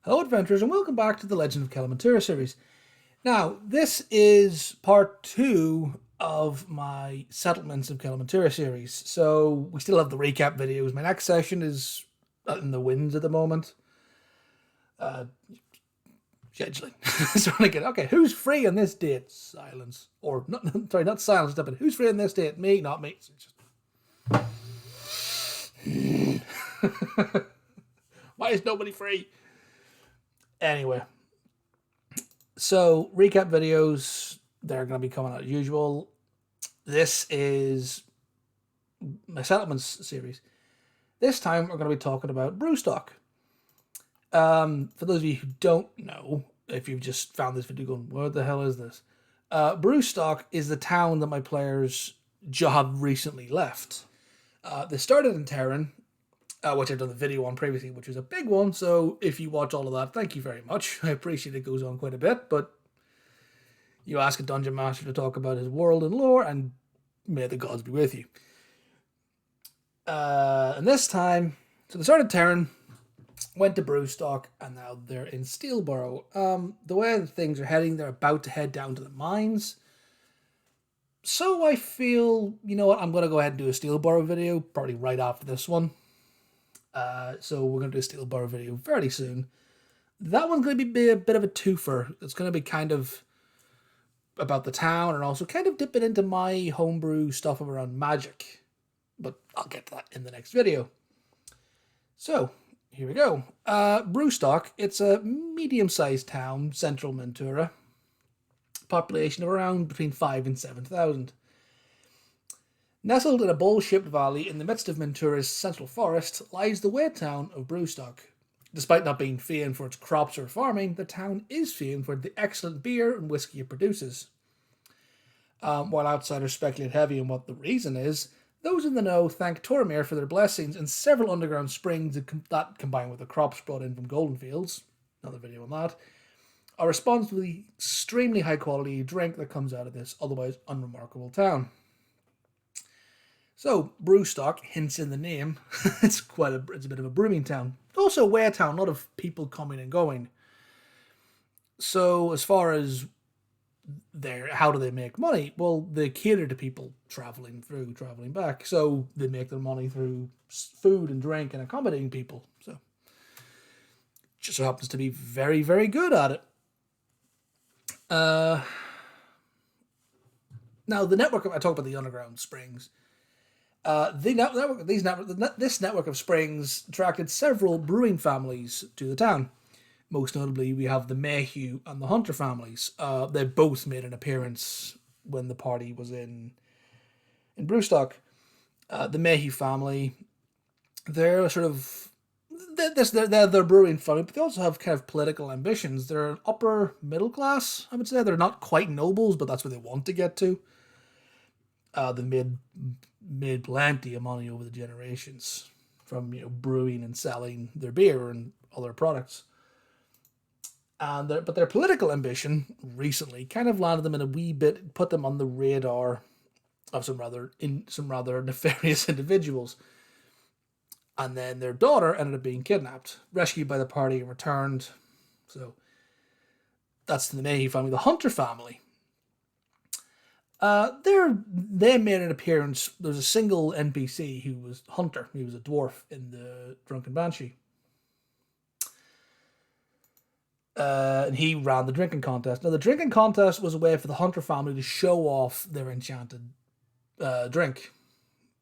Hello, adventurers, and welcome back to the Legend of Kelamentura series. Now, this is part two of my Settlements of Kelamentura series. So, we still have the recap videos. My next session is in the winds at the moment. Scheduling. So, okay, who's free on this date? Silence. Or, not, sorry, not silence, but who's free on this date? Me, not me. Why is nobody free? Anyway, so recap videos, they're going to be coming out as usual. This is my Settlements series. This time we're going to be talking about Brewstock. For those of you who don't know, if you've just found this video going, what the hell is this? Brewstock is the town that my players have recently left. They started in Terran, which I've done the video on previously, which was a big one. So if you watch all of that, thank you very much. I appreciate it goes on quite a bit, but you ask a dungeon master to talk about his world and lore, and may the gods be with you. And this time, so they started Terran, went to Brewstock, and now they're in Steelborough. The way things are heading, they're about to head down to the mines. So I feel, you know what, I'm going to go ahead and do a Steelborough video, probably right after this one. So we're going to do a Steelborough video fairly soon. That one's going to be a bit of a twofer. It's going to be kind of about the town and also kind of dipping into my homebrew stuff around magic. But I'll get to that in the next video. So, here we go. Brewstock, it's a medium-sized town, central Mentura. Population of around between 5,000 and 7,000. Nestled in a bowl-shaped valley in the midst of Mentura's central forest lies the waytown of Brewstock. Despite not being famed for its crops or farming, the town is famed for the excellent beer and whiskey it produces. While outsiders speculate heavy on what the reason is, those in the know thank Tormir for their blessings and several underground springs that, combined with the crops brought in from golden fields, another video on that, are responsible for the extremely high-quality drink that comes out of this otherwise unremarkable town. So, Brewstock, hints in the name, it's a bit of a brewing town. Also a wear town, a lot of people coming and going. So, as far as how do they make money? Well, they cater to people traveling back. So, they make their money through food and drink and accommodating people. So, just so happens to be very, very good at it. Now, the network, I talk about the underground springs. This network of springs attracted several brewing families to the town. Most notably, we have the Mayhew and the Hunter families. They both made an appearance when the party was in Brewstock. The Mayhew family, they're sort of they're brewing family, but they also have kind of political ambitions. They're an upper middle class, I would say. They're not quite nobles, but that's where they want to get to. They made plenty of money over the generations from brewing and selling their beer and other products. But their political ambition recently kind of landed them in a wee bit, put them on the radar of some rather nefarious individuals. And then their daughter ended up being kidnapped, rescued by the party and returned. So that's the Mayhew family. The Hunter family, they made an appearance. There's a single NPC who was Hunter. He was a dwarf in the Drunken Banshee. And he ran the drinking contest. Now, the drinking contest was a way for the Hunter family to show off their enchanted drink.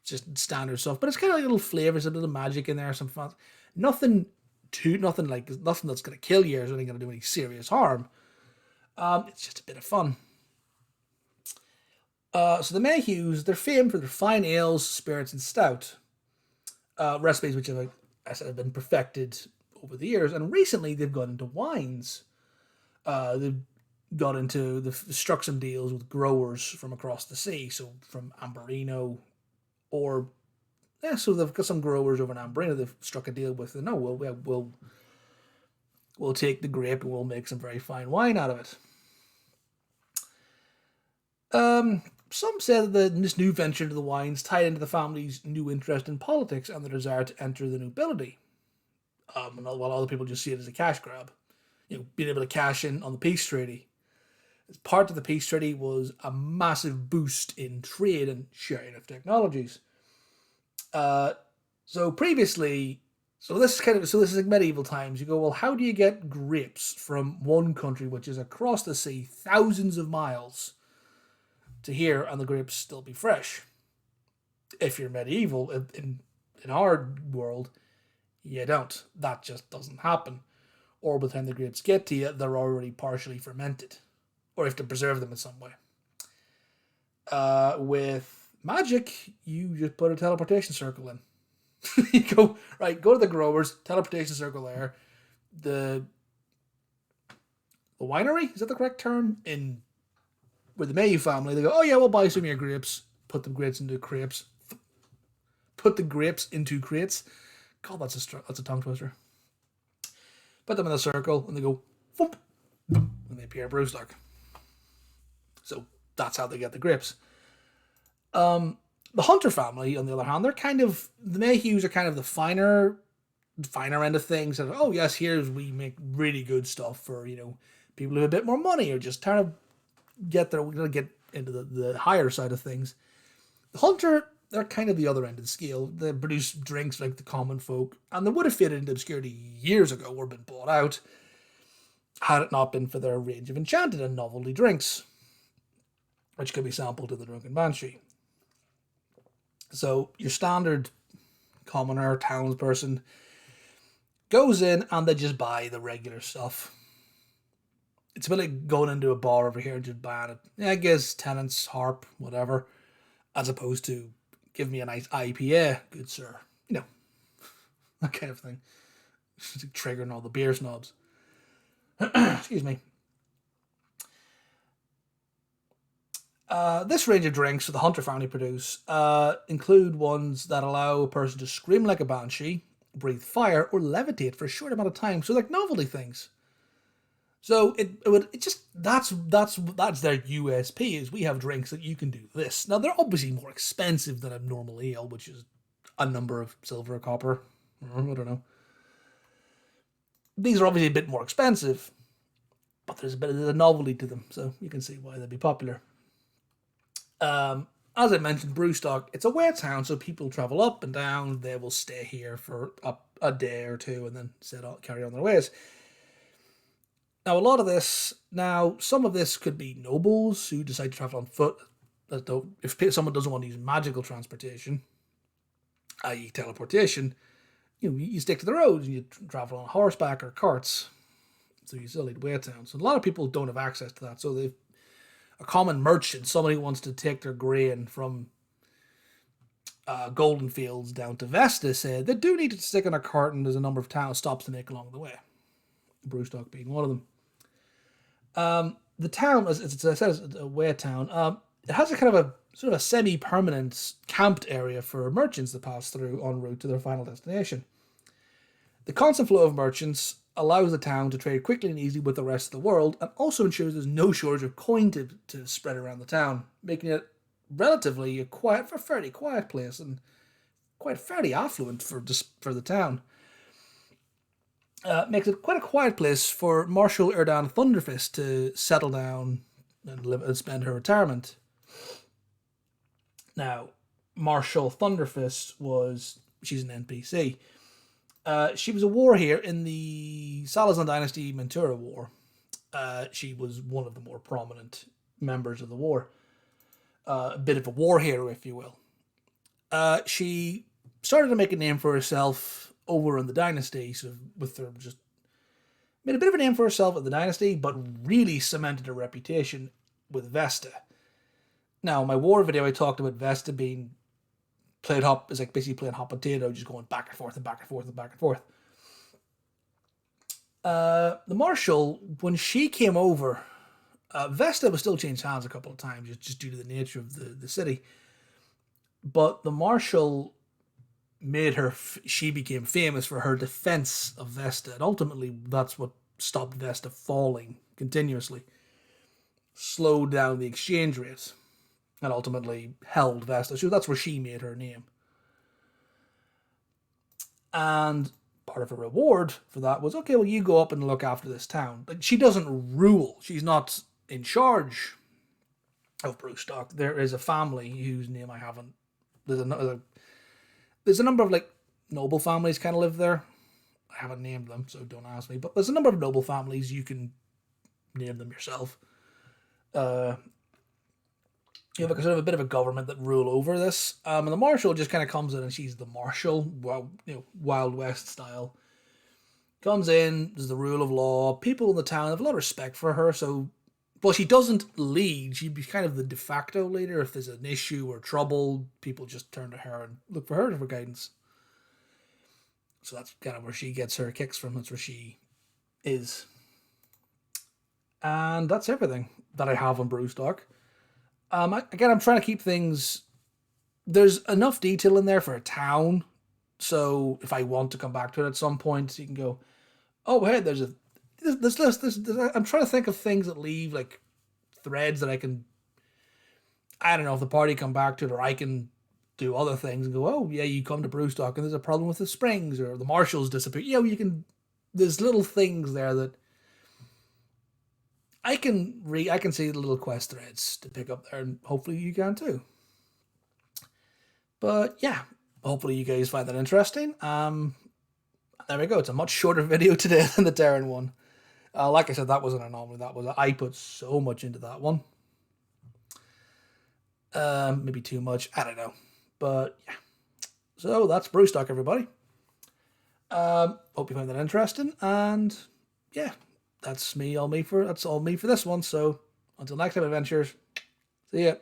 Just standard stuff, but it's kind of like little flavors, a bit of magic in there, some fun. Nothing that's going to kill you or anything going to do any serious harm. It's just a bit of fun. So the Mayhews, they're famed for their fine ales, spirits, and stout. Recipes which have been perfected over the years, and recently they've got into wines. They've struck some deals with growers from across the sea, so from Amberino, so they've got some growers over in Amberino they've struck a deal with, and we'll take the grape and we'll make some very fine wine out of it. Some say that this new venture into the wines tied into the family's new interest in politics and the desire to enter the nobility. While other people just see it as a cash grab. Being able to cash in on the peace treaty. As part of the peace treaty was a massive boost in trade and sharing of technologies. So previously, this is like medieval times. You go, well, how do you get grapes from one country, which is across the sea, thousands of miles, to here, and the grapes still be fresh? If you're medieval, in our world, you don't. That just doesn't happen. Or by the time the grapes get to you, they're already partially fermented. Or you have to preserve them in some way. With magic, you just put a teleportation circle in. You go to the growers, teleportation circle there. The winery, is that the correct term? With the Mayhew family, they go, oh yeah, we'll buy some of your grapes. Put the grapes into crates. Put the grapes into crates. God, that's a tongue twister. Put them in a circle, and they go, whoop, and they appear in Brewstock. So that's how they get the grapes. The Hunter family, on the other hand, the Mayhews are kind of the finer end of things. And, oh yes, we make really good stuff for, people who have a bit more money or just trying to get into the higher side of things. The Hunter, they're kind of the other end of the scale. They produce drinks like the common folk, and they would have faded into obscurity years ago or been bought out had it not been for their range of enchanted and novelty drinks, which could be sampled to the Drunken Banshee. So your standard commoner, townsperson, goes in and they just buy the regular stuff. It's a bit like going into a bar over here and just buying it. Yeah, I guess tenants, harp, whatever, as opposed to give me a nice IPA, good sir. That kind of thing. Triggering all the beer snobs. Excuse me. This range of drinks that the Hunter family produce include ones that allow a person to scream like a banshee, breathe fire, or levitate for a short amount of time. So like novelty things. So that's their USP is we have drinks that you can do this. Now they're obviously more expensive than a normal ale, which is a number of silver or copper. I don't know. These are obviously a bit more expensive, but there's a bit of a novelty to them, so you can see why they'd be popular. As I mentioned, Brewstock, it's a waytown, so people travel up and down. They will stay here for a day or two and then carry on their ways. Now, some of this could be nobles who decide to travel on foot. If someone doesn't want to use magical transportation, i.e. teleportation, you stick to the roads and you travel on horseback or carts. So you still need waytowns. So a lot of people don't have access to that. So a common merchant, somebody who wants to take their grain from Golden Fields down to Vesta, said they do need to stick on a cart, and there's a number of town stops to make along the way. Brewstock being one of them. The town, as I said, is a waytown. It has a kind of a sort of a semi-permanent camped area for merchants that pass through en route to their final destination. The constant flow of merchants allows the town to trade quickly and easily with the rest of the world, and also ensures there's no shortage of coin to spread around the town, making it relatively a fairly quiet place and quite fairly affluent for the town. Makes it quite a quiet place for Marshal Erdan Thunderfist to settle down and live and spend her retirement. Now, Marshal Thunderfist she's an NPC. She was a war here in the Salazar Dynasty Mentura War. She was one of the more prominent members of the war. A bit of a war hero, if you will. She started to make a name for herself over in the Dynasty, made a bit of a name for herself at the Dynasty, but really cemented her reputation with Vesta. Now, my war video, I talked about Vesta being is like basically playing hot potato, just going back and forth and back and forth and back and forth. The Marshal, when she came over, Vesta was still changed hands a couple of times, just due to the nature of the city. But the Marshal she became famous for her defense of Vesta, and ultimately that's what stopped Vesta falling continuously, slowed down the exchange rate, and ultimately held Vesta. So that's where she made her name. And part of her reward for that was, okay, well, you go up and look after this town. Like, she doesn't rule. She's not in charge of Brewstock. There is a family whose name I haven't. There's a number of like noble families kind of live there. I haven't named them, so don't ask me. But there's a number of noble families. You can name them yourself. You have a bit of a government that rule over this. And the marshal just kind of comes in, and she's the marshal, well, Wild West style. Comes in, there's the rule of law. People in the town have a lot of respect for her. So, well, she doesn't lead. She'd be kind of the de facto leader. If there's an issue or trouble, people just turn to her and look for her for guidance. So that's kind of where she gets her kicks from. That's where she is. And that's everything that I have on Brewstock. Again, I'm trying to keep things... There's enough detail in there for a town, so if I want to come back to it at some point, you can go, oh, hey, there's this list. I'm trying to think of things that leave, like, threads that I can... I don't know, if the party come back to it, or I can do other things and go, oh, yeah, you come to Brewstock and there's a problem with the springs, or the marshals disappear. You can... There's little things there that I can see the little quest threads to pick up there, and hopefully you can too. But yeah, hopefully you guys find that interesting. There we go. It's a much shorter video today than the Terran one. Like I said, that was an anomaly. I put so much into that one. Maybe too much. I don't know. But yeah. So that's Brewstock, everybody. Hope you find that interesting. And yeah. That's all me for this one. So until next time, adventures. See ya.